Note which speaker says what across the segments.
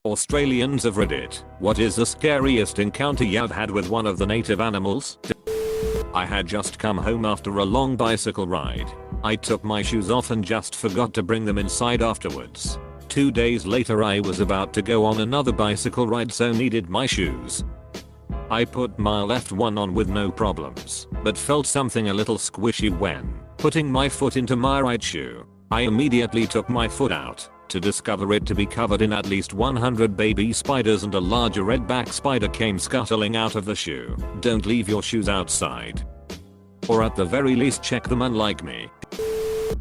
Speaker 1: Australians of Reddit, what is the scariest encounter you've had with one of the native animals? I had just come home after a long bicycle ride. I took my shoes off and just forgot to bring them inside afterwards. 2 days later I was about to go on another bicycle ride, so needed my shoes. I put my left one on with no problems, but felt something a little squishy when putting my foot into my right shoe. I immediately took my foot out to discover it to be covered in at least 100 baby spiders, and a larger redback spider came scuttling out of the shoe. Don't leave your shoes outside. Or at the very least check them, unlike me.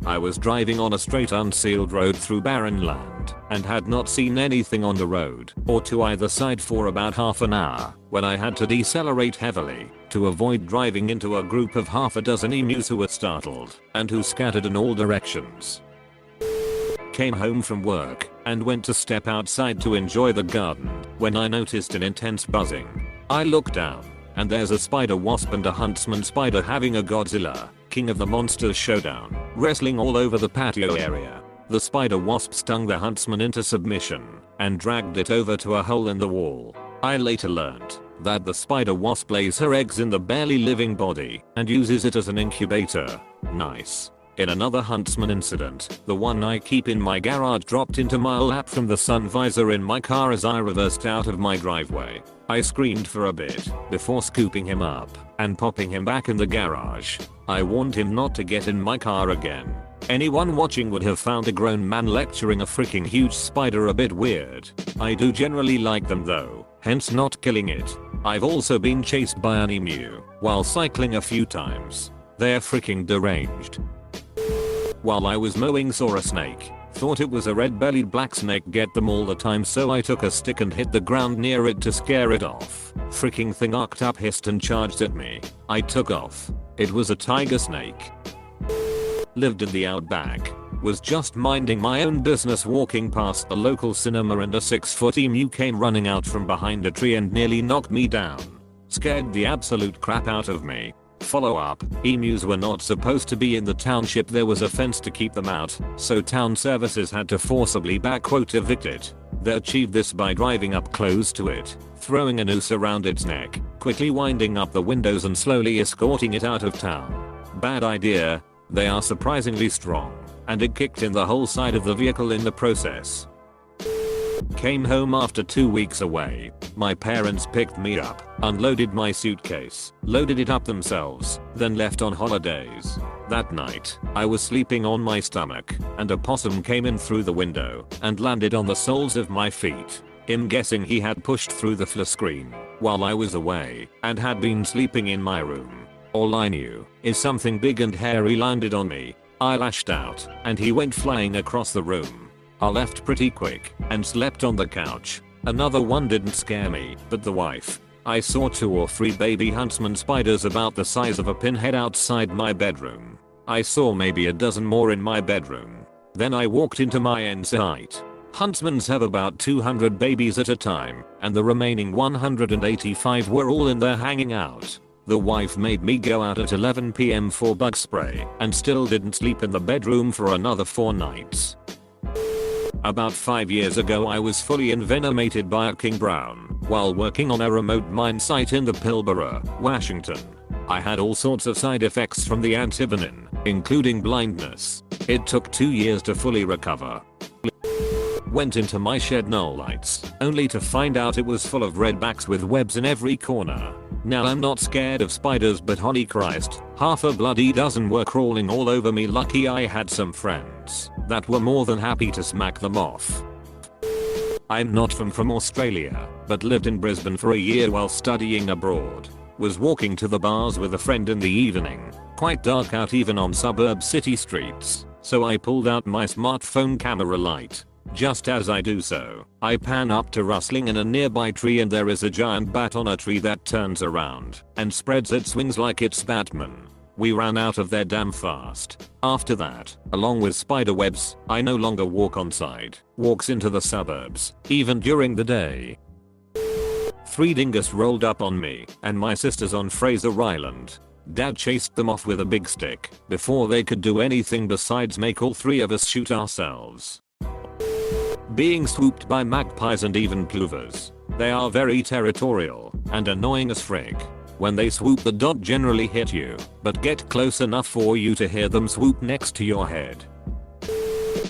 Speaker 1: I was driving on a straight unsealed road through barren land and had not seen anything on the road or to either side for about half an hour when I had to decelerate heavily to avoid driving into a group of half a dozen emus who were startled and who scattered in all directions. Came home from work and went to step outside to enjoy the garden when I noticed an intense buzzing. I looked down and there's a spider wasp and a huntsman spider having a Godzilla, King of the Monsters showdown, wrestling all over the patio area. The spider wasp stung the huntsman into submission and dragged it over to a hole in the wall. I later learned that the spider wasp lays her eggs in the barely living body and uses it as an incubator. Nice. In another huntsman incident, the one I keep in my garage dropped into my lap from the sun visor in my car as I reversed out of my driveway. I screamed for a bit before scooping him up and popping him back in the garage. I warned him not to get in my car again. Anyone watching would have found a grown man lecturing a freaking huge spider a bit weird. I do generally like them though, hence not killing it. I've also been chased by an emu while cycling a few times. They're freaking deranged. While I was mowing, saw a snake. Thought it was a red-bellied black snake, get them all the time, so I took a stick and hit the ground near it to scare it off. Freaking thing arced up, hissed and charged at me. I took off. It was a tiger snake. Lived in the outback. Was just minding my own business walking past the local cinema and a 6-foot emu came running out from behind a tree and nearly knocked me down. Scared the absolute crap out of me. Follow up, emus were not supposed to be in the township. There was a fence to keep them out, so town services had to forcibly evict it. They achieved this by driving up close to it, throwing a noose around its neck, quickly winding up the windows and slowly escorting it out of town. Bad idea. They are surprisingly strong, and it kicked in the whole side of the vehicle in the process. Came home after 2 weeks away. My parents picked me up, unloaded my suitcase, loaded it up themselves, then left on holidays. That night, I was sleeping on my stomach, and a possum came in through the window and landed on the soles of my feet. I'm guessing he had pushed through the flat screen while I was away and had been sleeping in my room. All I knew is something big and hairy landed on me. I lashed out, and he went flying across the room. I left pretty quick and slept on the couch. Another one didn't scare me, but the wife. I saw 2 or 3 baby huntsman spiders about the size of a pinhead outside my bedroom. I saw maybe a dozen more in my bedroom. Then I walked into my end site. Huntsmans have about 200 babies at a time, and the remaining 185 were all in there hanging out. The wife made me go out at 11 PM for bug spray and still didn't sleep in the bedroom for another 4 nights. About 5 years ago I was fully envenomated by a king brown while working on a remote mine site in the Pilbara, Washington. I had all sorts of side effects from the antivenin, including blindness. It took 2 years to fully recover. Went into my shed, no lights, only to find out it was full of redbacks with webs in every corner. Now I'm not scared of spiders, but holy Christ, half a bloody dozen were crawling all over me. Lucky I had some friends that were more than happy to smack them off. I'm not from Australia, but lived in Brisbane for a year while studying abroad. Was walking to the bars with a friend in the evening. Quite dark out even on suburb city streets, so I pulled out my smartphone camera light. Just as I do so, I pan up to rustling in a nearby tree, and there is a giant bat on a tree that turns around and spreads its wings like it's Batman. We ran out of there damn fast. After that, along with spider webs, I no longer walk on side walks into the suburbs, even during the day. 3 dingus rolled up on me and my sisters on Fraser Island. Dad chased them off with a big stick before they could do anything besides make all 3 of us shoot ourselves. being swooped by magpies and even plovers. They are very territorial and annoying as frick. When they swoop, they don't generally hit you, but get close enough for you to hear them swoop next to your head.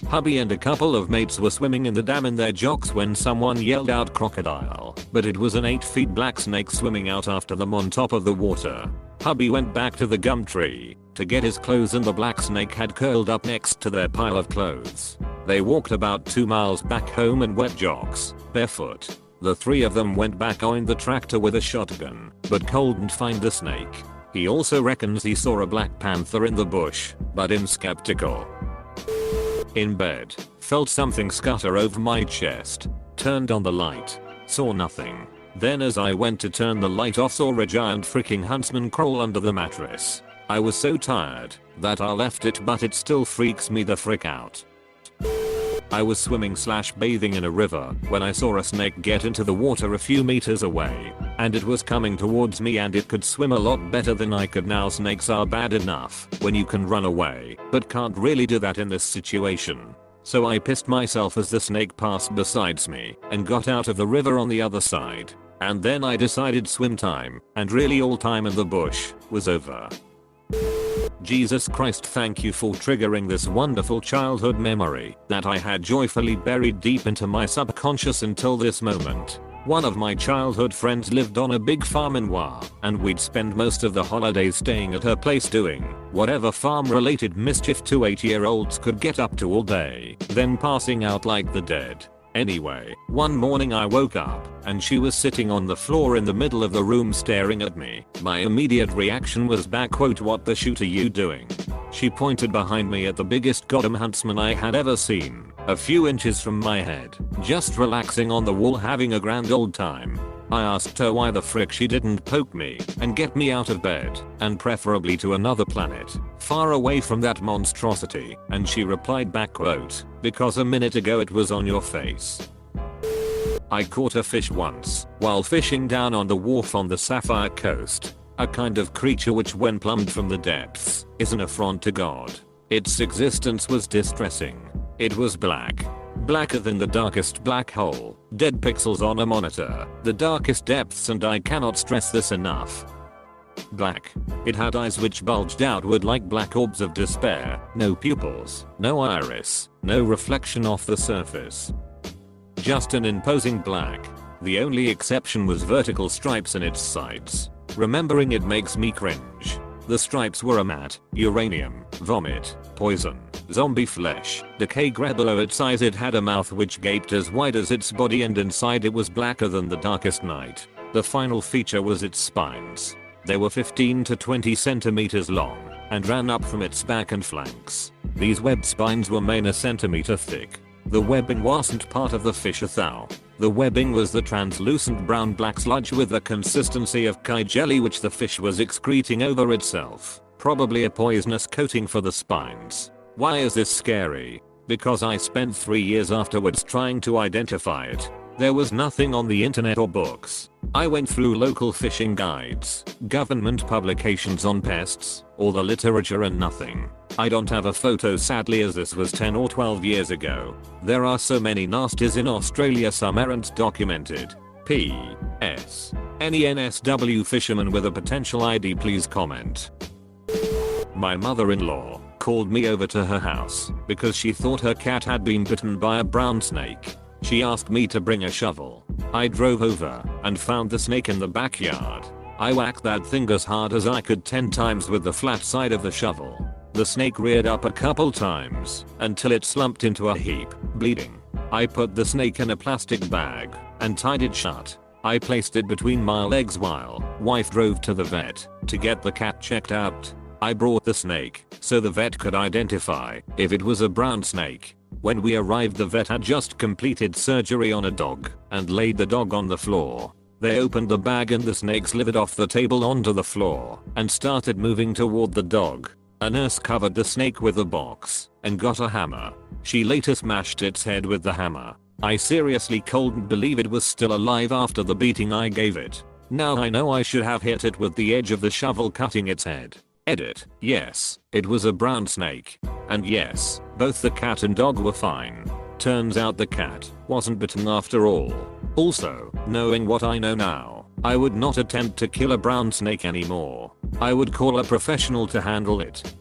Speaker 1: Hubby and a couple of mates were swimming in the dam in their jocks when someone yelled out crocodile, but it was an 8 feet black snake swimming out after them on top of the water. Hubby went back to the gum tree to get his clothes and the black snake had curled up next to their pile of clothes. They walked about 2 miles back home in wet jocks, barefoot. The 3 of them went back on the tractor with a shotgun, but couldn't find the snake. He also reckons he saw a black panther in the bush, but I'm skeptical. In bed, felt something scutter over my chest, turned on the light, saw nothing. Then as I went to turn the light off, saw a giant freaking huntsman crawl under the mattress. I was so tired that I left it, but it still freaks me the frick out. I was swimming/bathing in a river when I saw a snake get into the water a few meters away, and it was coming towards me and it could swim a lot better than I could. Now snakes are bad enough when you can run away, but can't really do that in this situation. So I pissed myself as the snake passed besides me and got out of the river on the other side. And then I decided swim time, and really all time in the bush, was over. Jesus Christ, thank you for triggering this wonderful childhood memory that I had joyfully buried deep into my subconscious until this moment. One of my childhood friends lived on a big farm in Wa, and we'd spend most of the holidays staying at her place doing whatever farm related mischief 2 8-year-olds could get up to all day, then passing out like the dead. Anyway, one morning I woke up and she was sitting on the floor in the middle of the room staring at me. My immediate reaction was "What the shoot are you doing?" She pointed behind me at the biggest goddamn huntsman I had ever seen, a few inches from my head, just relaxing on the wall having a grand old time. I asked her why the frick she didn't poke me and get me out of bed, and preferably to another planet, far away from that monstrosity, and she replied back, "Because a minute ago it was on your face." I caught a fish once while fishing down on the wharf on the Sapphire Coast, a kind of creature which when plumbed from the depths is an affront to God. Its existence was distressing. It was black. Blacker than the darkest black hole, dead pixels on a monitor, the darkest depths, and I cannot stress this enough. Black. It had eyes which bulged outward like black orbs of despair, no pupils, no iris, no reflection off the surface. Just an imposing black. The only exception was vertical stripes in its sides. Remembering it makes me cringe. The stripes were a matte, uranium, vomit, poison, zombie flesh, decay grey. Below its eyes it had a mouth which gaped as wide as its body, and inside it was blacker than the darkest night. The final feature was its spines. They were 15 to 20 centimeters long and ran up from its back and flanks. These webbed spines were main a centimeter thick. The webbing wasn't part of the fish though. The webbing was the translucent brown black sludge with the consistency of Kai jelly which the fish was excreting over itself. Probably a poisonous coating for the spines. Why is this scary? Because I spent 3 years afterwards trying to identify it. There was nothing on the internet or books. I went through local fishing guides, government publications on pests, all the literature, and nothing. I don't have a photo sadly, as this was 10 or 12 years ago. There are so many nasties in Australia, some aren't documented. P.S. Any NSW fisherman with a potential ID, please comment. My mother-in-law called me over to her house because she thought her cat had been bitten by a brown snake. She asked me to bring a shovel. I drove over and found the snake in the backyard. I whacked that thing as hard as I could 10 times with the flat side of the shovel. The snake reared up a couple times until it slumped into a heap, bleeding. I put the snake in a plastic bag and tied it shut. I placed it between my legs while wife drove to the vet to get the cat checked out. I brought the snake so the vet could identify if it was a brown snake. When we arrived, the vet had just completed surgery on a dog and laid the dog on the floor. They opened the bag and the snake slithered off the table onto the floor and started moving toward the dog. A nurse covered the snake with a box and got a hammer. She later smashed its head with the hammer. I seriously couldn't believe it was still alive after the beating I gave it. Now I know I should have hit it with the edge of the shovel, cutting its head. Edit. Yes, it was a brown snake. And yes, both the cat and dog were fine. Turns out the cat wasn't bitten after all. Also, knowing what I know now, I would not attempt to kill a brown snake anymore. I would call a professional to handle it.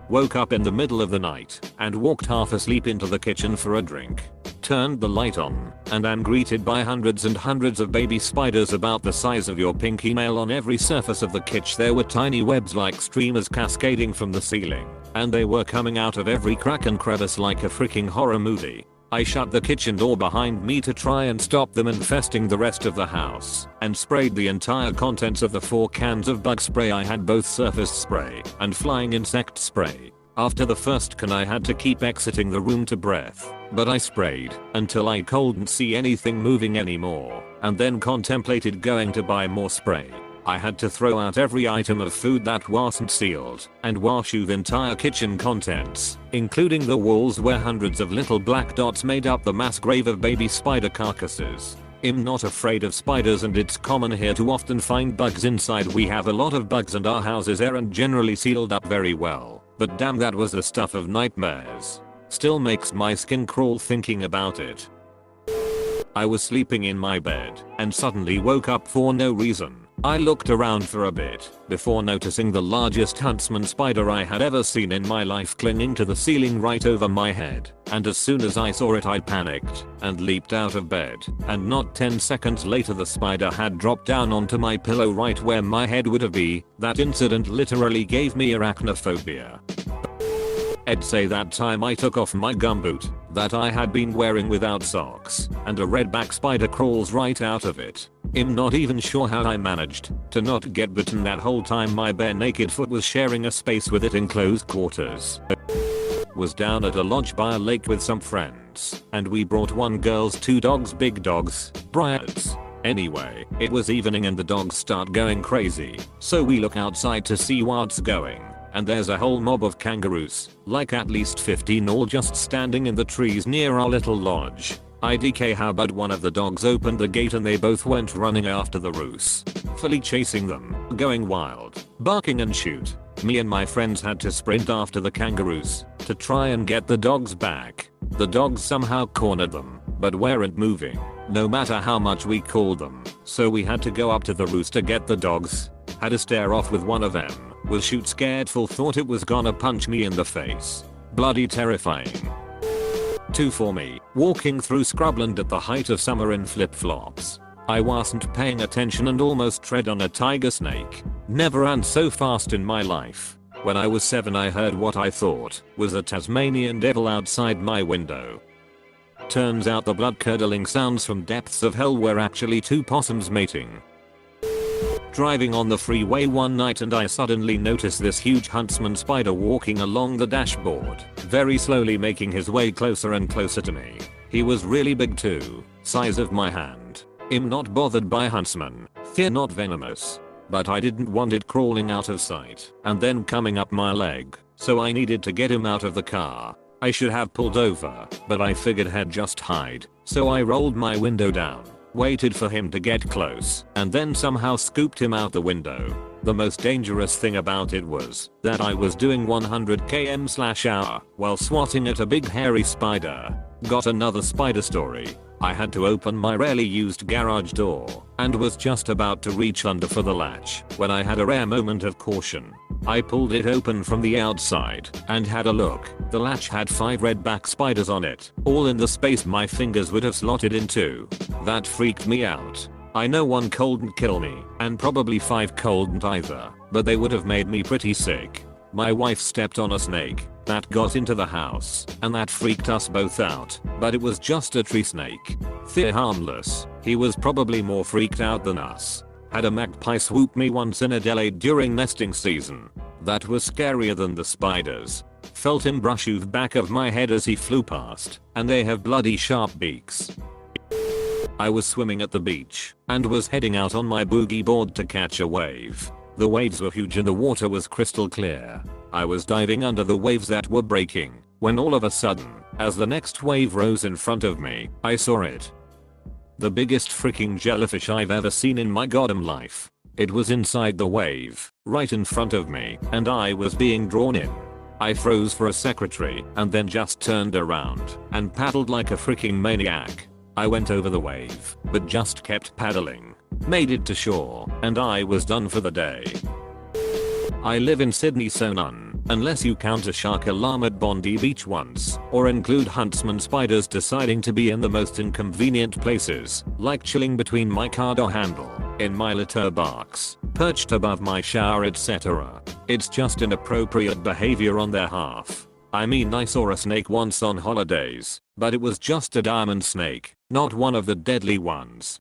Speaker 1: Woke up in the middle of the night and walked half asleep into the kitchen for a drink. Turned the light on and am greeted by hundreds and hundreds of baby spiders about the size of your pinky nail on every surface of the kitchen. There were tiny webs like streamers cascading from the ceiling, and they were coming out of every crack and crevice like a freaking horror movie. I shut the kitchen door behind me to try and stop them infesting the rest of the house, and sprayed the entire contents of the 4 cans of bug spray I had, both surface spray and flying insect spray. After the first can I had to keep exiting the room to breath, but I sprayed until I couldn't see anything moving anymore, and then contemplated going to buy more spray. I had to throw out every item of food that wasn't sealed and wash the entire kitchen contents, including the walls where hundreds of little black dots made up the mass grave of baby spider carcasses. I'm not afraid of spiders, and it's common here to often find bugs inside. We have a lot of bugs and our houses aren't generally sealed up very well, but damn, that was the stuff of nightmares. Still makes my skin crawl thinking about it. I was sleeping in my bed and suddenly woke up for no reason. I looked around for a bit before noticing the largest huntsman spider I had ever seen in my life clinging to the ceiling right over my head, and as soon as I saw it I panicked and leaped out of bed, and not 10 seconds later the spider had dropped down onto my pillow right where my head would have been. That incident literally gave me arachnophobia. I'd say that time I took off my gumboot that I had been wearing without socks, and a redback spider crawls right out of it. I'm not even sure how I managed to not get bitten that whole time my bare naked foot was sharing a space with it in close quarters. Was down at a lodge by a lake with some friends, and we brought 1 girl's 2 dogs, big dogs, Bryads. Anyway, it was evening and the dogs start going crazy, so we look outside to see what's going. And there's a whole mob of kangaroos, like at least 15, all just standing in the trees near our little lodge. IDK how bad one of the dogs opened the gate and they both went running after the roos, fully chasing them, going wild, barking and shoot. Me and my friends had to sprint after the kangaroos to try and get the dogs back. The dogs somehow cornered them, but weren't moving, no matter how much we called them, so we had to go up to the roos to get the dogs. Had to stare off with one of them, was shoot scared full, thought it was gonna punch me in the face. Bloody terrifying. 2 for me, walking through scrubland at the height of summer in flip-flops. I wasn't paying attention and almost tread on a tiger snake. Never ran so fast in my life. When I was 7 I heard what I thought was a Tasmanian devil outside my window. Turns out the blood-curdling sounds from depths of hell were actually 2 possums mating. Driving on the freeway one night and I suddenly noticed this huge huntsman spider walking along the dashboard, very slowly making his way closer and closer to me. He was really big too, size of my hand. I'm not bothered by huntsmen, they're not venomous. But I didn't want it crawling out of sight and then coming up my leg, so I needed to get him out of the car. I should have pulled over, but I figured he'd just hide, so I rolled my window down, waited for him to get close, and then somehow scooped him out the window. The most dangerous thing about it was that I was doing 100 km/h while swatting at a big hairy spider. Got another spider story. I had to open my rarely used garage door and was just about to reach under for the latch when I had a rare moment of caution. I pulled it open from the outside and had a look. The latch had 5 redback spiders on it, all in the space my fingers would have slotted into. That freaked me out. I know 1 couldn't kill me, and probably 5 couldn't either, but they would have made me pretty sick. My wife stepped on a snake that got into the house, and that freaked us both out, but it was just a tree snake. They're harmless. He was probably more freaked out than us. Had a magpie swoop me once in Adelaide during nesting season. That was scarier than the spiders. Felt him brush the back of my head as he flew past, and they have bloody sharp beaks. I was swimming at the beach and was heading out on my boogie board to catch a wave. The waves were huge and the water was crystal clear. I was diving under the waves that were breaking when all of a sudden, as the next wave rose in front of me, I saw it. The biggest freaking jellyfish I've ever seen in my goddamn life. It was inside the wave, right in front of me, and I was being drawn in. I froze for a secretary and then just turned around and paddled like a freaking maniac. I went over the wave, but just kept paddling. Made it to shore, and I was done for the day. I live in Sydney, so none, unless you count a shark alarm at Bondi Beach once, or include huntsman spiders deciding to be in the most inconvenient places, like chilling between my car door handle, in my litter box, perched above my shower, etc. It's just inappropriate behavior on their half. I mean, I saw a snake once on holidays, but it was just a diamond snake, not one of the deadly ones.